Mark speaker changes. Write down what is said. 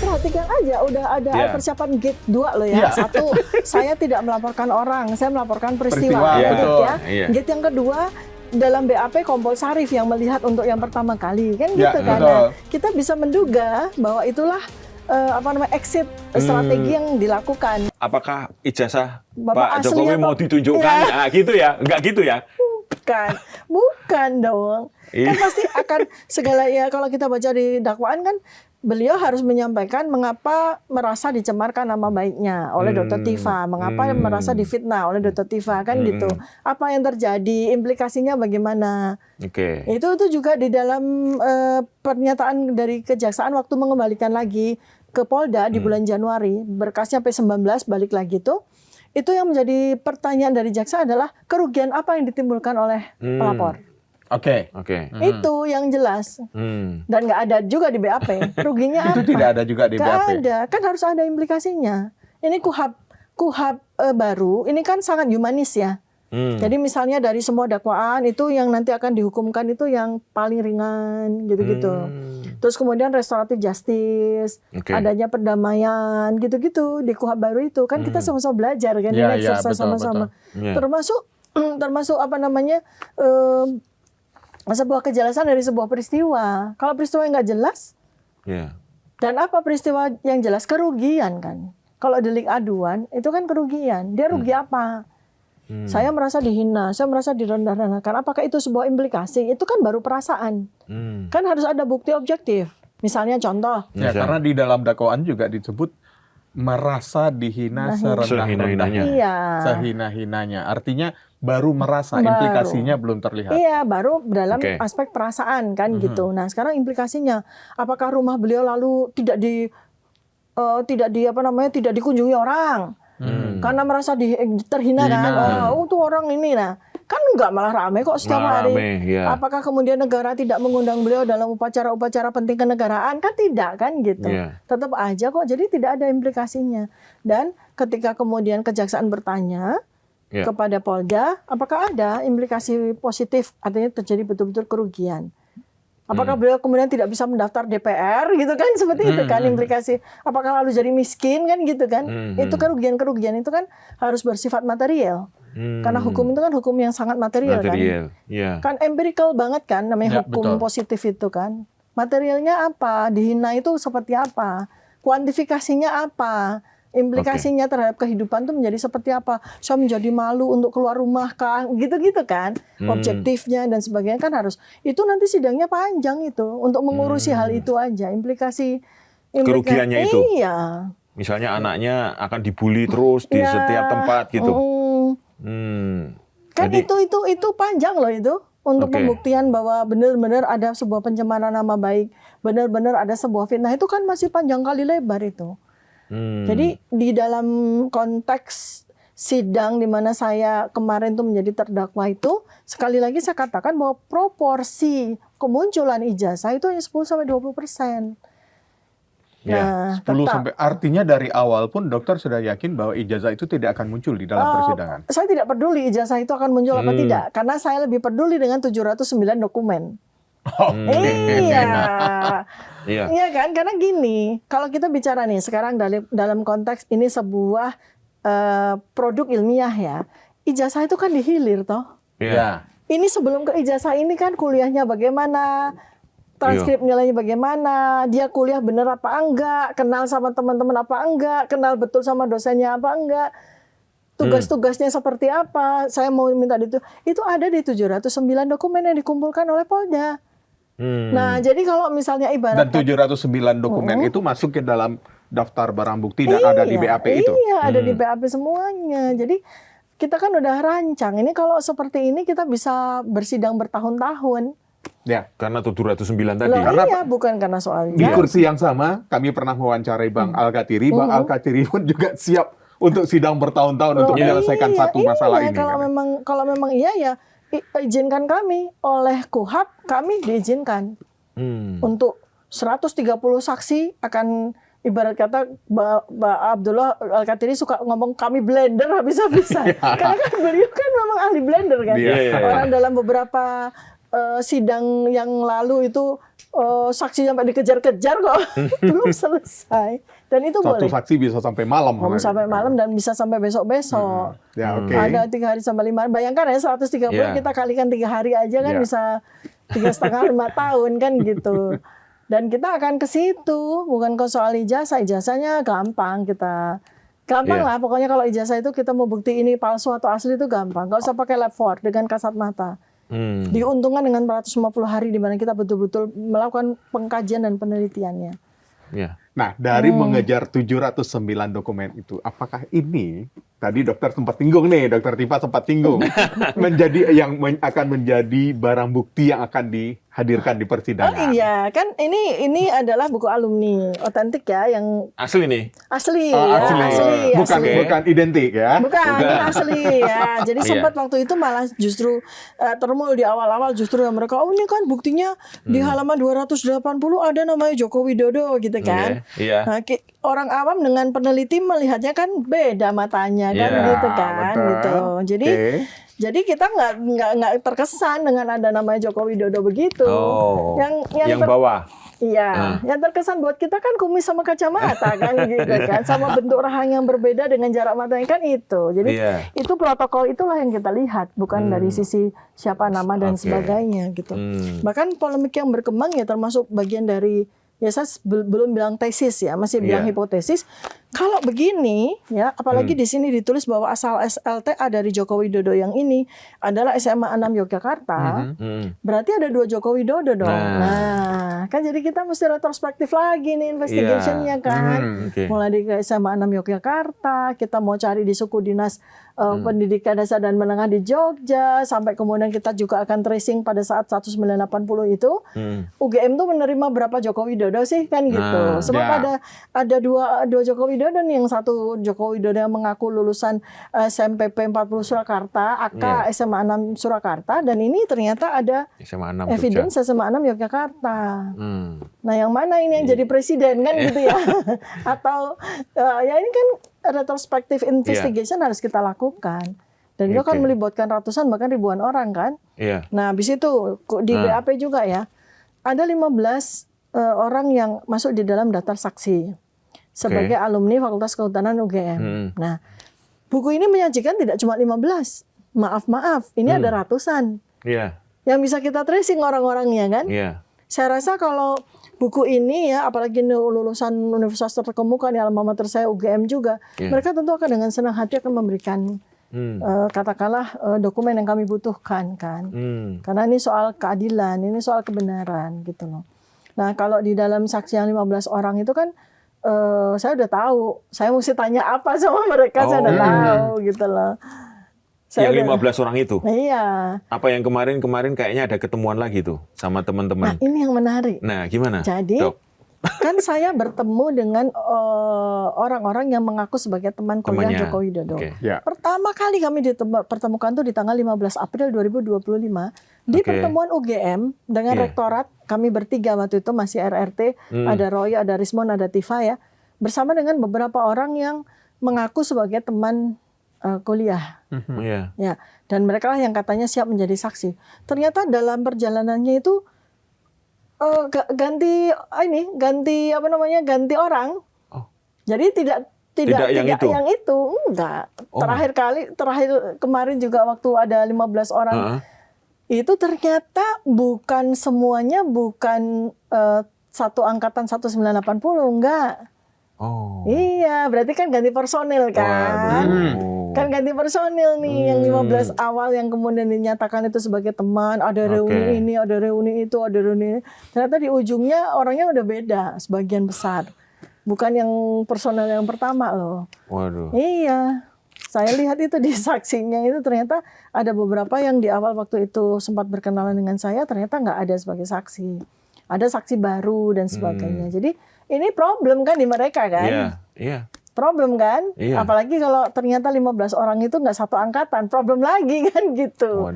Speaker 1: perhatikan aja, udah ada persiapan gate 2 loh ya. Satu, saya tidak melaporkan orang, saya melaporkan peristiwa. Gate yang kedua, dalam BAP Kompol Sarif yang melihat untuk yang pertama kali, kan gitu kan. Nah, kita bisa menduga bahwa itulah exit strategi yang dilakukan.
Speaker 2: Apakah ijazah Pak Jokowi mau ditunjukkan? Nah, gitu ya? Enggak gitu ya?
Speaker 1: Bukan dong. Kan pasti akan segala ya, kalau kita baca di dakwaan kan beliau harus menyampaikan mengapa merasa dicemarkan nama baiknya oleh Dr. Tifa, mengapa merasa difitnah oleh Dr. Tifa, kan gitu. Apa yang terjadi, implikasinya bagaimana. Itu juga di dalam pernyataan dari kejaksaan waktu mengembalikan lagi ke Polda di bulan Januari, berkasnya P19 balik lagi tuh. Itu yang menjadi pertanyaan dari jaksa adalah kerugian apa yang ditimbulkan oleh pelapor. Itu yang jelas. Dan nggak ada juga di BAP. Ruginya apa?
Speaker 3: Itu tidak ada juga di BAP.
Speaker 1: Nggak ada. Kan harus ada implikasinya. Ini KUHP baru, ini kan sangat humanis ya. Jadi misalnya dari semua dakwaan itu yang nanti akan dihukumkan itu yang paling ringan gitu-gitu. Terus kemudian restoratif justice, adanya perdamaian gitu-gitu di KUHP baru itu kan kita sama-sama belajar kan, exercise sama-sama. Termasuk sebuah kejelasan dari sebuah peristiwa. Kalau peristiwa yang nggak jelas, dan apa peristiwa yang jelas? Kerugian kan. Kalau delik aduan itu kan kerugian. Dia rugi apa? Saya merasa dihina, saya merasa direndah-rendahkan. Apakah itu sebuah implikasi? Itu kan baru perasaan. Kan harus ada bukti objektif. Misalnya contoh.
Speaker 3: Ya, karena di dalam dakwaan juga disebut merasa dihina serendah-rendahnya. Sehina-hinanya. Artinya baru merasa, implikasinya belum terlihat.
Speaker 1: Iya, baru dalam aspek perasaan kan gitu. Nah, sekarang implikasinya, apakah rumah beliau lalu tidak dikunjungi orang? Karena merasa terhina kan, tuh orang ini kan enggak, malah rame kok setiap hari. Apakah kemudian negara tidak mengundang beliau dalam upacara-upacara penting kenegaraan? Kan tidak kan gitu. Tetap aja kok, jadi tidak ada implikasinya. Dan ketika kemudian kejaksaan bertanya kepada Polda, apakah ada implikasi positif, artinya terjadi betul-betul kerugian? Apakah beliau kemudian tidak bisa mendaftar DPR gitu kan, seperti itu kan implikasi. Apakah lalu jadi miskin kan gitu kan. Itu kerugian-kerugian itu kan harus bersifat material. Karena hukum itu kan hukum yang sangat material kan. Kan empirical banget kan namanya hukum positif itu kan. Materialnya apa? Dihina itu seperti apa? Kuantifikasinya apa? Implikasinya terhadap kehidupan itu menjadi seperti apa? Saya menjadi malu untuk keluar rumah kan, gitu-gitu kan? Objektifnya dan sebagainya kan harus. Itu nanti sidangnya panjang itu untuk mengurusi hal itu aja. Implikasi
Speaker 2: kerugiannya itu.
Speaker 1: Iya.
Speaker 2: Misalnya anaknya akan dibully terus di setiap tempat gitu.
Speaker 1: Kan jadi, itu panjang loh itu. Untuk pembuktian bahwa benar-benar ada sebuah pencemaran nama baik, benar-benar ada sebuah fitnah, itu kan masih panjang kali lebar itu. Jadi di dalam konteks sidang di mana saya kemarin tuh menjadi terdakwa itu, sekali lagi saya katakan bahwa proporsi kemunculan ijazah itu hanya 10-20%.
Speaker 3: Nah, 10 artinya dari awal pun dokter sudah yakin bahwa ijazah itu tidak akan muncul di dalam persidangan.
Speaker 1: Saya tidak peduli ijazah itu akan muncul apa tidak, karena saya lebih peduli dengan 709 dokumen. Iya kan, karena gini, kalau kita bicara nih sekarang dalam konteks ini sebuah produk ilmiah ya, ijazah itu kan dihilir toh. Ini sebelum ke ijazah ini kan kuliahnya bagaimana, transkrip nilainya bagaimana, dia kuliah bener apa enggak, kenal sama teman-teman apa enggak, kenal betul sama dosennya apa enggak, tugas-tugasnya seperti apa. Saya mau minta itu ada di 709 dokumen yang dikumpulkan oleh Polda. Nah, jadi kalau misalnya ibarat
Speaker 3: dan 709 dokumen itu masuk ke dalam daftar barang bukti dan ada di BAP itu.
Speaker 1: Iya, ada di BAP semuanya. Jadi kita kan udah rancang. Ini kalau seperti ini kita bisa bersidang bertahun-tahun.
Speaker 3: Ya,
Speaker 2: karena 709 tadi.
Speaker 1: Iya, bukan karena soalnya.
Speaker 3: Di kursi yang sama, kami pernah mewawancarai Bang Al-Katiri. Bang Al-Katiri pun juga siap untuk sidang bertahun-tahun untuk menyelesaikan satu masalah ini.
Speaker 1: Kalau memang iya ya, izinkan kami oleh KUHP, kami diizinkan untuk 130 saksi akan, ibarat kata Mbak Abdullah Al-Katiri suka ngomong kami blender habis-habisan. Karena kan beliau kan memang ahli blender kan. Orang dalam beberapa sidang yang lalu itu saksi sampai dikejar-kejar kok belum selesai. Dan itu
Speaker 3: Satu
Speaker 1: boleh.
Speaker 3: saksi bisa sampai malam.
Speaker 1: Sampai malam dan bisa sampai besok-besok.
Speaker 3: Ya, oke.
Speaker 1: Ada 3 hari sampai 5 hari. Bayangkan ya 130 kita kalikan 3 hari aja kan bisa 3,5 5 tahun kan gitu. Dan kita akan ke situ, bukan ke soal ijazah. Ijazahnya gampang kita. Gampang lah, pokoknya kalau ijazah itu kita mau bukti ini palsu atau asli itu gampang. Nggak usah pakai lab 4 dengan kasat mata. Diuntungkan dengan 450 hari di mana kita betul-betul melakukan pengkajian dan penelitiannya.
Speaker 3: Nah, dari mengejar 709 dokumen itu, apakah ini tadi dokter sempat singgung nih, dokter Tifa sempat singgung menjadi akan menjadi barang bukti yang akan dihadirkan di persidangan?
Speaker 1: Oh iya, kan ini adalah buku alumni otentik ya, yang
Speaker 2: asli nih.
Speaker 1: Asli,
Speaker 3: asli. Bukan identik ya?
Speaker 1: Bukan, asli ya. Jadi sempat waktu itu malah justru termul di awal-awal justru yang mereka, oh ini kan buktinya di halaman 280 ada namanya Joko Widodo gitu kan. Nah, orang awam dengan peneliti melihatnya kan beda matanya kan gitu kan. Gitu. Jadi kita nggak terkesan dengan ada namanya Joko Widodo begitu. Yang bawah. Iya, yang terkesan buat kita kan kumis sama kacamata kan gitu kan, sama bentuk rahang yang berbeda dengan jarak matanya kan itu. Jadi itu protokol itulah yang kita lihat, bukan dari sisi siapa nama dan sebagainya gitu. Bahkan polemik yang berkembang ya termasuk bagian dari saya belum bilang tesis ya, masih bilang hipotesis. Kalau begini ya, apalagi di sini ditulis bahwa asal SLTA dari Joko Widodo yang ini adalah SMA 6 Yogyakarta, berarti ada 2 Joko Widodo dong. Nah, kan jadi kita mesti retrospektif lagi nih investigationnya kan. Mulai di SMA 6 Yogyakarta, kita mau cari di suku dinas pendidikan dasar dan menengah di Jogja, sampai kemudian kita juga akan tracing pada saat 1980 itu, UGM tuh menerima berapa Joko Widodo sih kan gitu. Sebab ada dua Joko Widodo nih, yang satu Joko Widodo yang mengaku lulusan SMPP 40 Surakarta, AK SMA 6 Surakarta, dan ini ternyata ada
Speaker 2: SMA 6
Speaker 1: evidence SMA 6 Yogyakarta. Nah, yang mana ini yang jadi presiden kan gitu ya? Atau ya ini kan retrospective investigation harus kita lakukan. Dan itu kan melibatkan ratusan bahkan ribuan orang kan. Nah, habis itu di BAP juga ya, ada 15 orang yang masuk di dalam daftar saksi sebagai alumni Fakultas Kehutanan UGM. Nah, buku ini menyajikan tidak cuma 15. Maaf, ini ada ratusan. Yang bisa kita tracing orang-orangnya kan. Saya rasa kalau buku ini ya, apalagi lulusan universitas terkemuka di alma mater saya UGM juga, mereka tentu akan dengan senang hati akan memberikan katakanlah dokumen yang kami butuhkan kan. Karena ini soal keadilan, ini soal kebenaran gitu loh. Nah, kalau di dalam saksi yang 15 orang itu kan saya udah tahu, saya mesti tanya apa sama mereka, saya udah tahu gitu loh.
Speaker 2: Yang 15 orang itu?
Speaker 1: Iya.
Speaker 2: Apa yang kemarin kayaknya ada ketemuan lagi tuh sama teman-teman.
Speaker 1: Nah, ini yang menarik.
Speaker 2: Nah, gimana?
Speaker 1: Jadi, kan saya bertemu dengan orang-orang yang mengaku sebagai teman kuliah Joko Widodo. Pertama kali kami dipertemukan tuh di tanggal 15 April 2025 di pertemuan UGM dengan rektorat. Kami bertiga waktu itu masih RRT, ada Roy, ada Rismon, ada Tifa ya, bersama dengan beberapa orang yang mengaku sebagai teman kuliah. Ya, dan mereka lah yang katanya siap menjadi saksi. Ternyata dalam perjalanannya itu ganti orang. Jadi tidak yang itu. Enggak. Terakhir kemarin juga waktu ada 15 orang. Itu ternyata bukan semuanya satu angkatan 1980, enggak. Iya, berarti kan ganti personil kan. Kan ganti personil nih, yang 15 awal yang kemudian dinyatakan itu sebagai teman, ada reuni ini, ada reuni itu, ada reuni ini. Ternyata di ujungnya orangnya udah beda sebagian besar. Bukan yang personil yang pertama loh. Iya. Saya lihat itu di saksinya itu ternyata ada beberapa yang di awal waktu itu sempat berkenalan dengan saya, ternyata nggak ada sebagai saksi. Ada saksi baru dan sebagainya. Jadi ini problem kan di mereka kan? Problem kan? Apalagi kalau ternyata 15 orang itu nggak satu angkatan, problem lagi kan gitu.